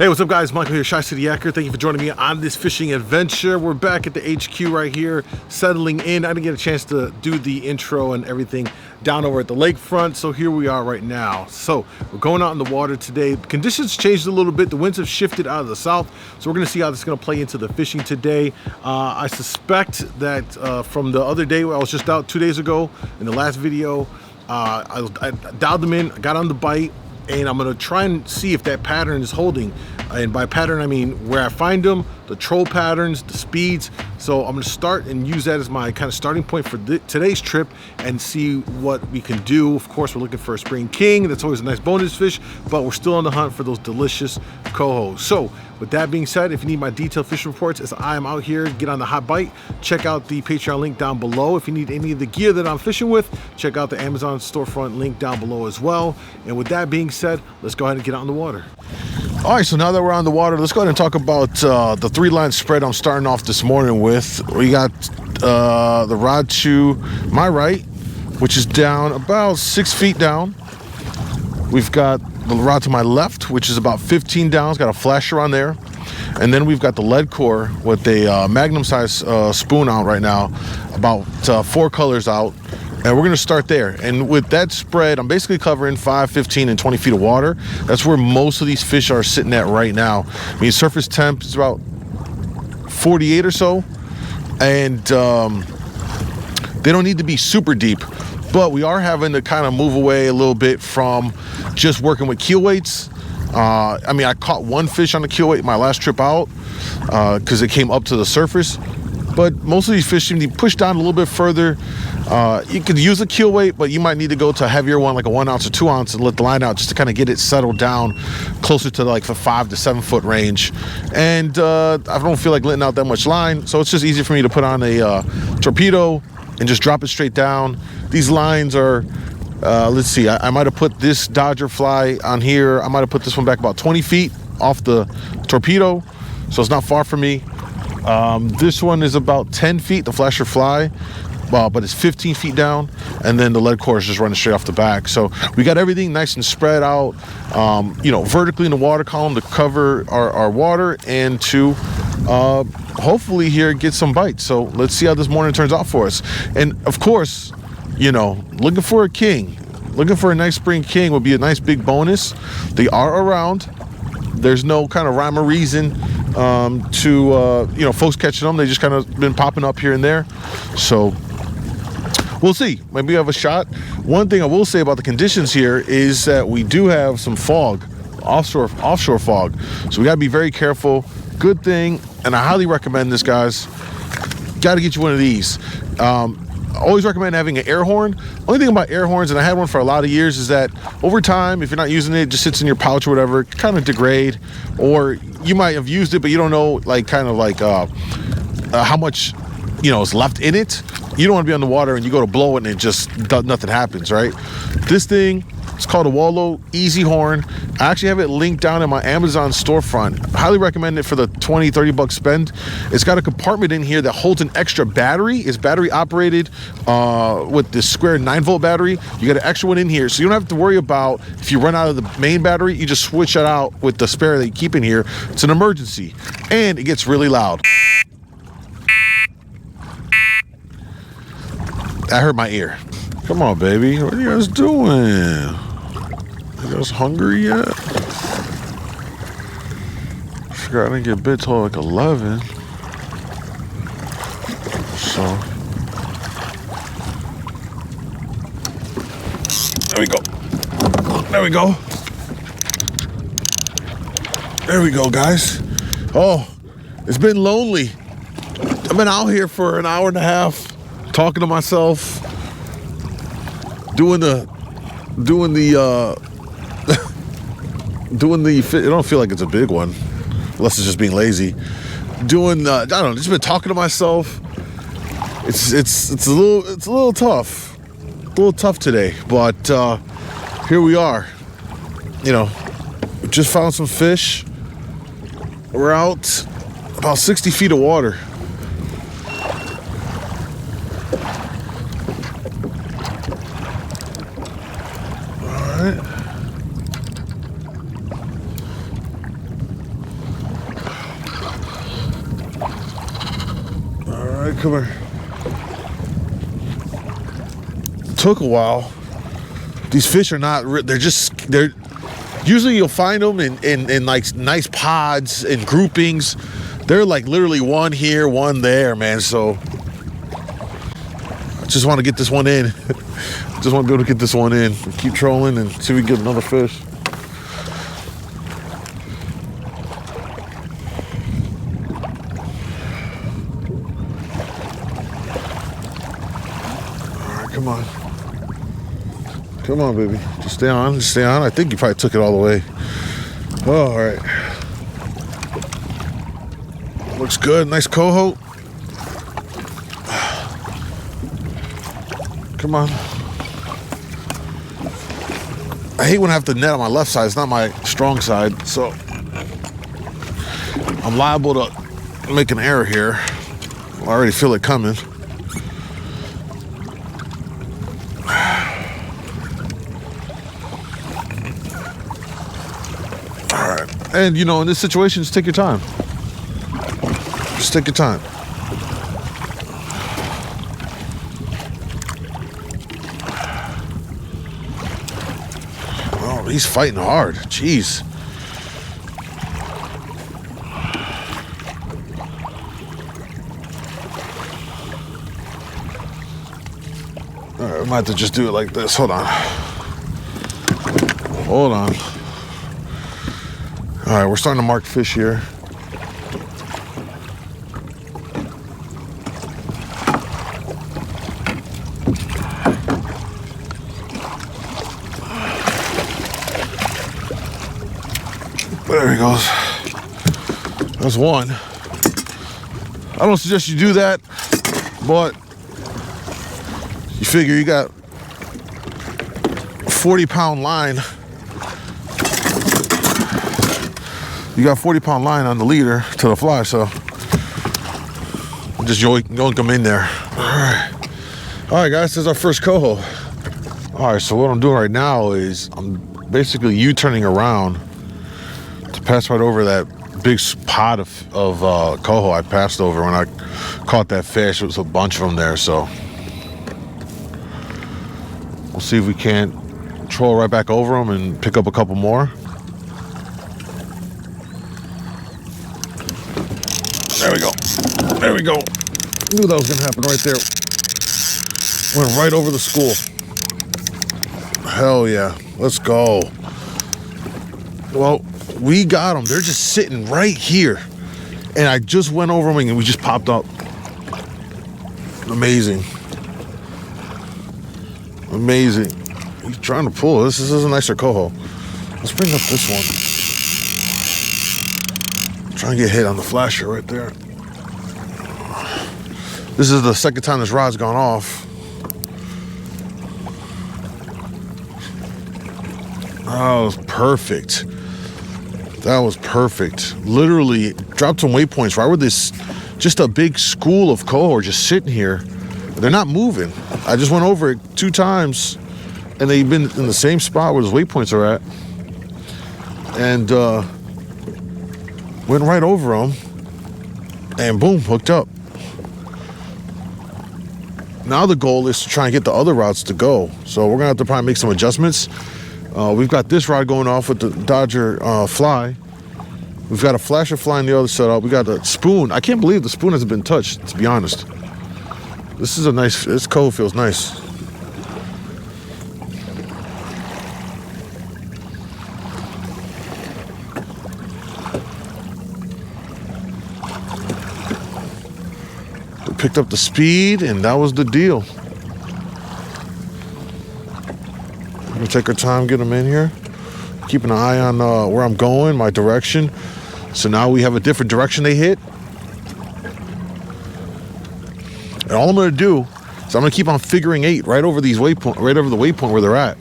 Hey, what's up guys? Michael here, ChiCityYaker. Thank you for joining me on this fishing adventure. We're back at the HQ right here, settling in. I didn't get a chance to do the intro and everything down over at the lakefront, so here we are right now. So we're going out in the water today. Conditions changed a little bit. The winds have shifted out of the south, so we're gonna see how this is gonna play into the fishing today. I suspect that from the other day, I was just out 2 days ago in the last video, I dialed them in, got on the bite, and I'm gonna try and see if that pattern is holding. And by pattern, I mean where I find them, the troll patterns, the speeds. So I'm gonna start and use that as my kind of starting point for today's trip and see what we can do. Of course, we're looking for a spring king. That's always a nice bonus fish, but we're still on the hunt for those delicious cohos. So with that being said, if you need my detailed fishing reports as I am out here, get on the hot bite, check out the Patreon link down below. If you need any of the gear that I'm fishing with, check out the Amazon storefront link down below as well. And with that being said, let's go ahead and get out in the water. All right, so now that we're on the water, let's go ahead and talk about the three-line spread I'm starting off this morning with. We got the rod to my right, which is down about 6 feet down. We've got the rod to my left, which is about 15 down. It's got a flasher on there. And then we've got the lead core with a magnum size spoon out right now, about 4 colors out. And we're gonna start there. And with that spread, I'm basically covering 5, 15, and 20 feet of water. That's where most of these fish are sitting at right now. I mean, surface temp is about 48 or so. And they don't need to be super deep, but we are having to kind of move away a little bit from just working with keel weights. I mean, I caught one fish on the keel weight my last trip out because it came up to the surface. But most of these fish seem to be pushed down a little bit further. You could use a keel weight, but you might need to go to a heavier one, like a 1 ounce or 2 ounce, and let the line out just to kind of get it settled down closer to like the 5 to 7 foot range. And I don't feel like letting out that much line, so it's just easy for me to put on a torpedo and just drop it straight down. These lines are, let's see, I might have put this Dodger fly on here. I might have put this one back about 20 feet off the torpedo, so it's not far from me. This one is about 10 feet, the flasher fly, but it's 15 feet down, and then the lead core is just running straight off the back. So we got everything nice and spread out, you know, vertically in the water column to cover our water and to hopefully here get some bites. So let's see how this morning turns out for us. And of course, you know, looking for a king, looking for a nice spring king would be a nice big bonus. They are around. There's no kind of rhyme or reason to you know, folks catching them. They just kind of been popping up here and there. So we'll see. Maybe we have a shot. One thing I will say about the conditions here is that we do have some fog, offshore fog. So we got to be very careful. Good thing, and I highly recommend this, guys. Got to get you one of these. I always recommend having an air horn. Only thing about air horns, and I had one for a lot of years, is that over time, if you're not using it, it just sits in your pouch or whatever, kind of degrade, or you might have used it, but you don't know, like, kind of like how much, you know, is left in it. You don't want to be on the water and you go to blow it and it just nothing happens, right? This thing, it's called a Wallow Easy Horn. I actually have it linked down in my Amazon storefront. I highly recommend it for the 20, 30 bucks spend. It's got a compartment in here that holds an extra battery. It's battery operated with this square 9-volt battery. You got an extra one in here, so you don't have to worry about if you run out of the main battery, you just switch it out with the spare that you keep in here. It's an emergency, and it gets really loud. That hurt my ear. Come on, baby. What are you guys doing? You guys hungry yet? I forgot I didn't get bit till like 11. So there we go. There we go. There we go, guys. Oh, it's been lonely. I've been out here for an hour and a half talking to myself, doing the it don't feel like it's a big one unless it's just being lazy. I don't know, just been talking to myself. It's a little tough today, but here we are. You know, we just found some fish. We're out about 60 feet of water. All right. right, come here. Took a while. These fish are not, they're usually you'll find them in like nice pods and groupings. They're like literally one here, one there, man. So I just want to get this one in. Just want to be able to get this one in. Keep trolling and see if we can get another fish. All right, come on. Come on, baby. Just stay on. Just stay on. I think you probably took it all the way. Oh, all right. Looks good. Nice coho. Come on. I hate when I have to net on my left side. It's not my strong side, so I'm liable to make an error here. I already feel it coming. All right. And, you know, in this situation, just take your time. Just take your time. Oh, he's fighting hard. Jeez. All right, I might have to just do it like this. Hold on. Hold on. All right, we're starting to mark fish here. There he goes. That's one. I don't suggest you do that, but you figure you got a 40-pound line. You got 40-pound line on the leader to the fly, so just yoink them in there. All right, guys, this is our first coho. All right, so what I'm doing right now is I'm basically U-turning around to pass right over that big pot of coho I passed over when I caught that fish. It was a bunch of them there, so we'll see if we can't troll right back over them and pick up a couple more. There we go. There we go. Knew that was gonna happen right there. Went right over the school. Hell yeah. Let's go. Well, we got them. They're just sitting right here. And I just went over them and we just popped up. Amazing. Amazing. He's trying to pull. This is a nicer coho. Let's bring up this one. Trying to get hit on the flasher right there. This is the second time this rod's gone off. That was perfect. That was perfect. Literally dropped some waypoints right where this, just a big school of coho are just sitting here. They're not moving. I just went over it 2 times and they've been in the same spot where those waypoints are at. And went right over them and boom, hooked up. Now the goal is to try and get the other rods to go. So we're gonna have to probably make some adjustments. We've got this rod going off with the Dodger fly. We've got a flasher fly in the other setup. We got the spoon. I can't believe the spoon hasn't been touched, to be honest. This is a nice, this coho feels nice. We picked up the speed and that was the deal. We'll take our time, get them in here. Keeping an eye on where I'm going, my direction. So now we have a different direction they hit. And all I'm gonna do is I'm gonna keep on figuring 8 right over these waypoint, right over the waypoint where they're at.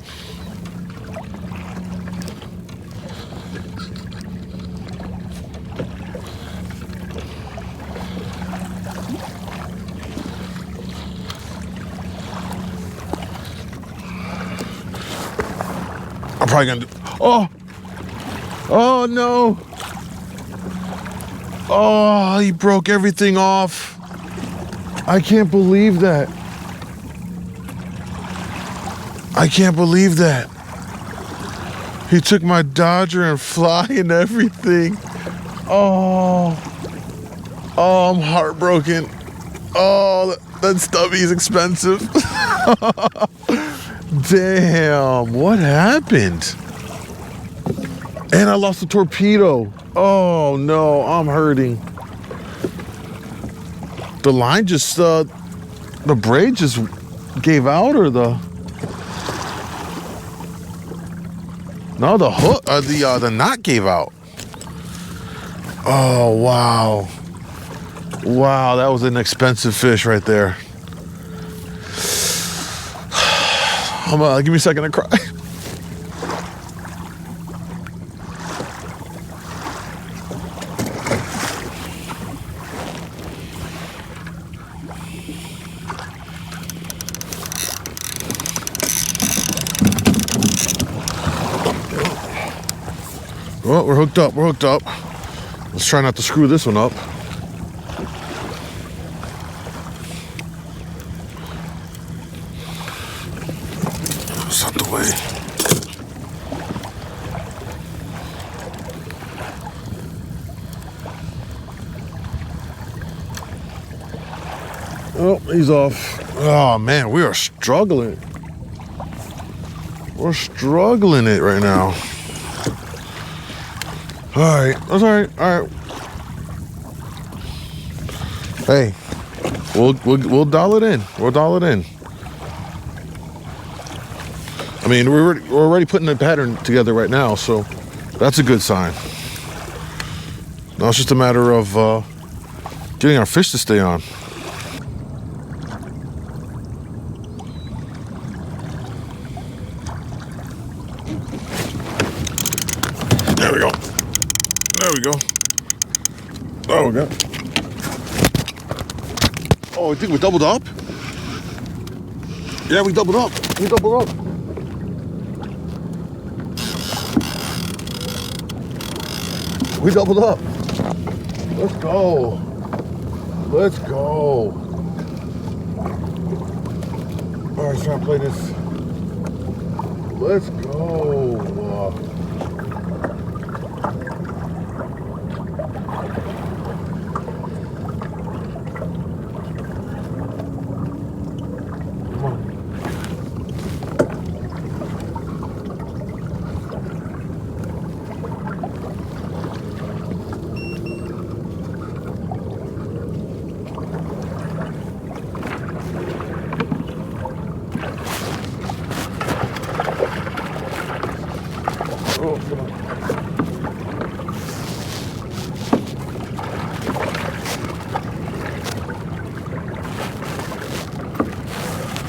I'm probably gonna do, oh no. Oh, he broke everything off. I can't believe that. I can't believe that. He took my Dodger and fly and everything. Oh, I'm heartbroken. Oh, that stubby is expensive. Damn, what happened? And I lost the torpedo. Oh no, I'm hurting. The line just, the braid just gave out, or no, the hook, the knot gave out. Oh, wow. Wow, that was an expensive fish right there. Give me a second to cry. Well, we're hooked up, we're hooked up. Let's try not to screw this one up. It's out the way. Oh, he's off. Oh man, we are struggling. We're struggling it right now. All right, that's all right. All right. Hey, we'll dial it in. We'll dial it in. I mean, we're already putting the pattern together right now, so that's a good sign. Now it's just a matter of getting our fish to stay on. There we go. There we go. Oh, we got. Oh, I think we doubled up. Yeah, we doubled up. We doubled up. We doubled up. Let's go. Let's go. All right, let's try to play this. Let's go. Oh, come on.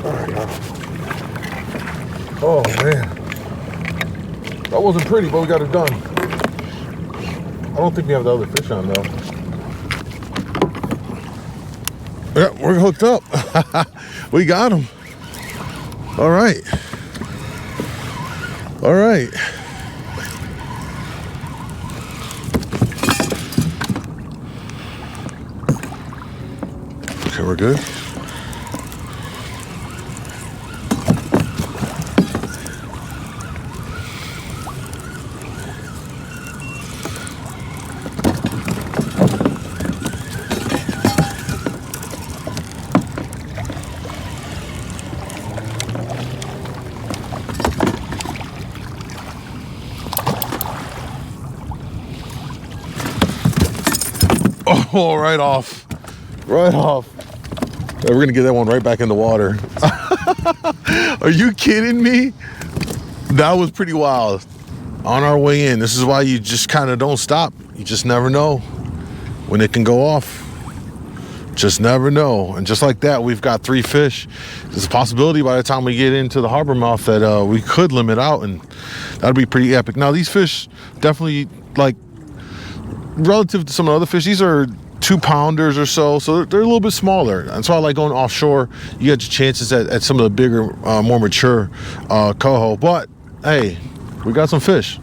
All right, now. Oh, man. That wasn't pretty, but we got it done. I don't think we have the other fish on, though. Yeah, we're hooked up. We got him. All right. All right. Okay, we're good. Oh, right off. Right off. Yeah, we're gonna get that one right back in the water. Are you kidding me? That was pretty wild. On our way in, this is why you just kind of don't stop. You just never know when it can go off. Just never know. And just like that, we've got 3 fish. There's a possibility by the time we get into the harbor mouth that we could limit out, and that'd be pretty epic. Now, these fish definitely, like, relative to some of the other fish, these are 2-pounders or so they're a little bit smaller. That's why I like going offshore. You get your chances at some of the bigger, more mature coho. But hey, we got some fish.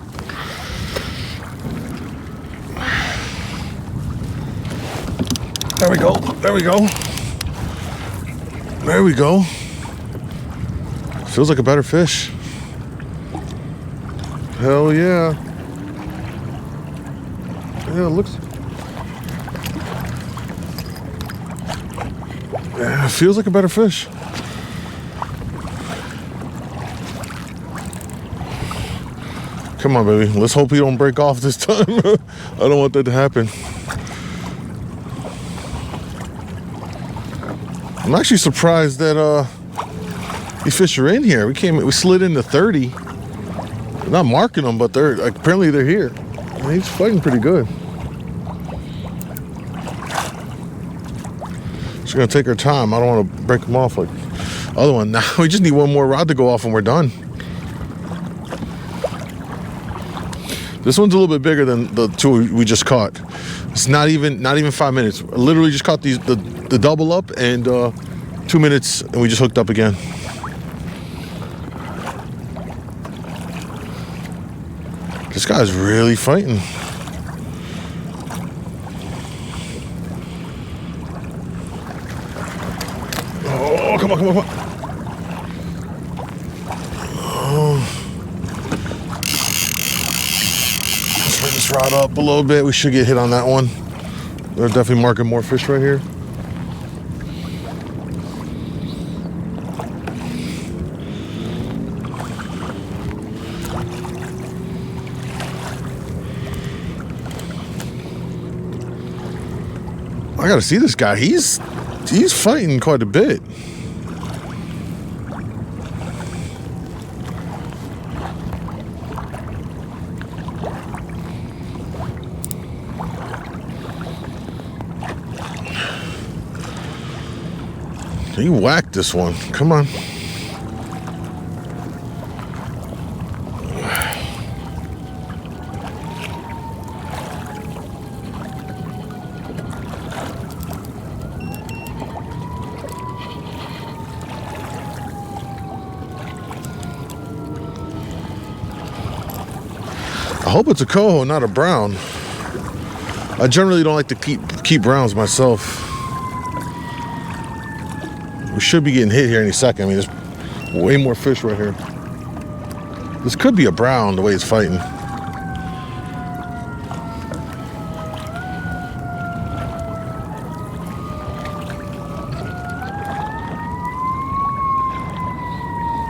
There we go. There we go. There we go. Feels like a better fish. Hell yeah. Yeah, it looks. Yeah, it feels like a better fish. Come on, baby. Let's hope he don't break off this time. I don't want that to happen. I'm actually surprised that these fish are in here. We slid into 30. We're not marking them, but apparently they're here. And he's fighting pretty good. Just gonna take our time. I don't want to break them off like the other one. Now we just need one more rod to go off and we're done. This one's a little bit bigger than the two we just caught. It's not even 5 minutes. I literally just caught the double up and 2 minutes and we just hooked up again. This guy's really fighting. Oh, come on, come on, come on. Let's bring this rod up a little bit. We should get hit on that one. They're definitely marking more fish right here. I gotta see this guy. He's fighting quite a bit. He whacked this one. Come on. I hope it's a coho, not a brown. I generally don't like to keep browns myself. We should be getting hit here any second. I mean, there's way more fish right here. This could be a brown the way it's fighting.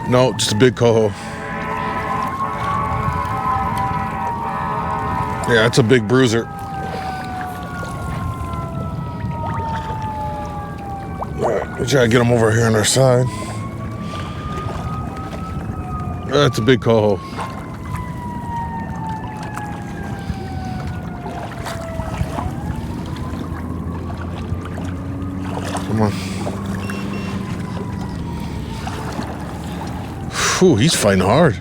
No, just a big coho. Yeah, it's a big bruiser. All right, we try to get him over here on our side. That's a big coho. Come on. Whew, he's fighting hard.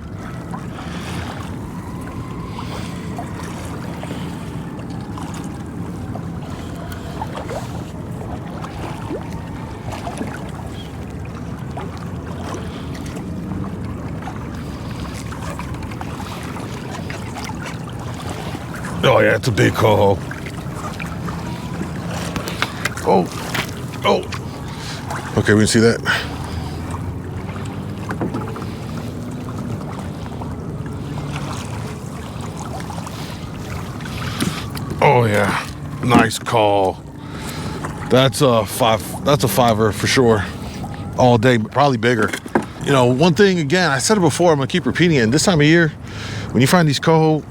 Oh yeah, it's a big coho. Oh. Okay, we can see that. Oh yeah, nice call. That's a fiver for sure. All day, but probably bigger. You know, one thing again, I said it before, I'm gonna keep repeating it. And this time of year, when you find these coho,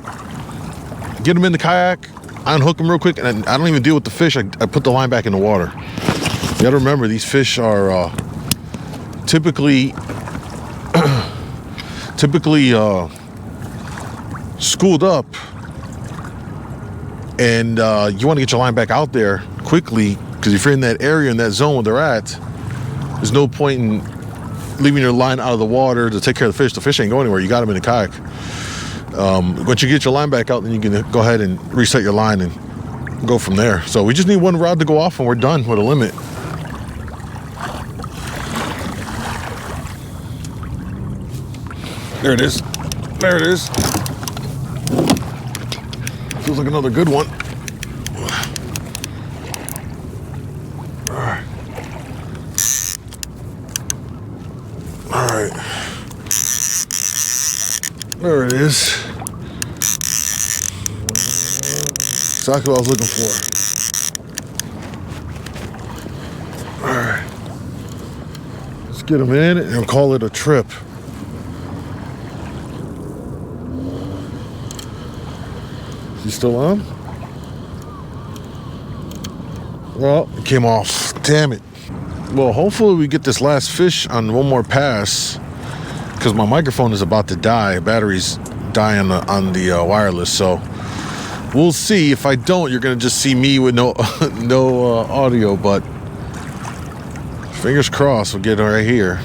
get them in the kayak, unhook them real quick, and I don't even deal with the fish. I put the line back in the water. You gotta remember, these fish are typically schooled up, and you want to get your line back out there quickly, because if you're in that area, in that zone where they're at, there's no point in leaving your line out of the water to take care of the fish. The fish ain't going anywhere. You got them in the kayak. Once you get your line back out, then you can go ahead and reset your line and go from there. So we just need one rod to go off and we're done with a limit. There it is. There it is. Feels like another good one. All right. right. There it is. Exactly what I was looking for. All right. Let's get him in and call it a trip. Is he still on? Well, it came off. Damn it. Well, hopefully we get this last fish on one more pass, because my microphone is about to die. Battery's dying on the wireless, so we'll see. If I don't, you're gonna just see me with no audio, but fingers crossed we'll get it right here.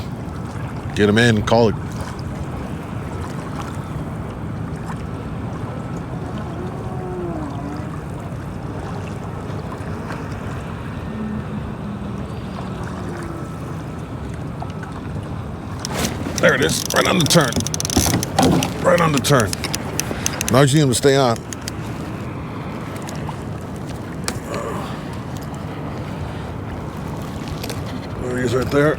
Get him in and call it. There it is, right on the turn. Right on the turn. Now I just need him to stay on. There he is right there.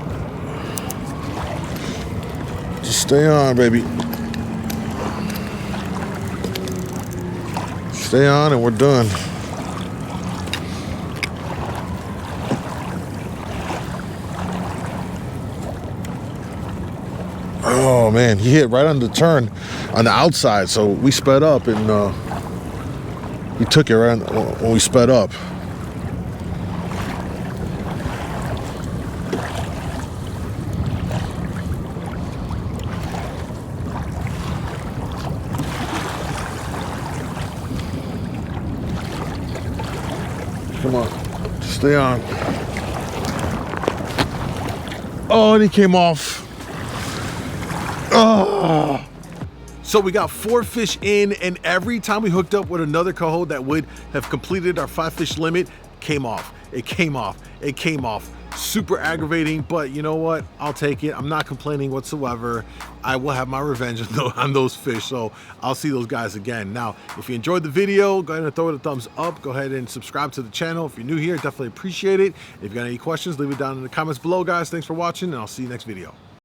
Just stay on, baby. Stay on and we're done. Oh man, he hit right on the turn on the outside, so we sped up and he took it right when we sped up. Come on, stay on. Oh, and he came off. Oh. So we got 4 fish in, and every time we hooked up with another coho that would have completed our 5 fish limit, came off. It came off. It came off. Super aggravating, but you know what? I'll take it. I'm not complaining whatsoever. I will have my revenge on those fish, so I'll see those guys again. Now, if you enjoyed the video, go ahead and throw it a thumbs up. Go ahead and subscribe to the channel. If you're new here, definitely appreciate it. If you got any questions, leave it down in the comments below, guys. Thanks for watching, and I'll see you next video.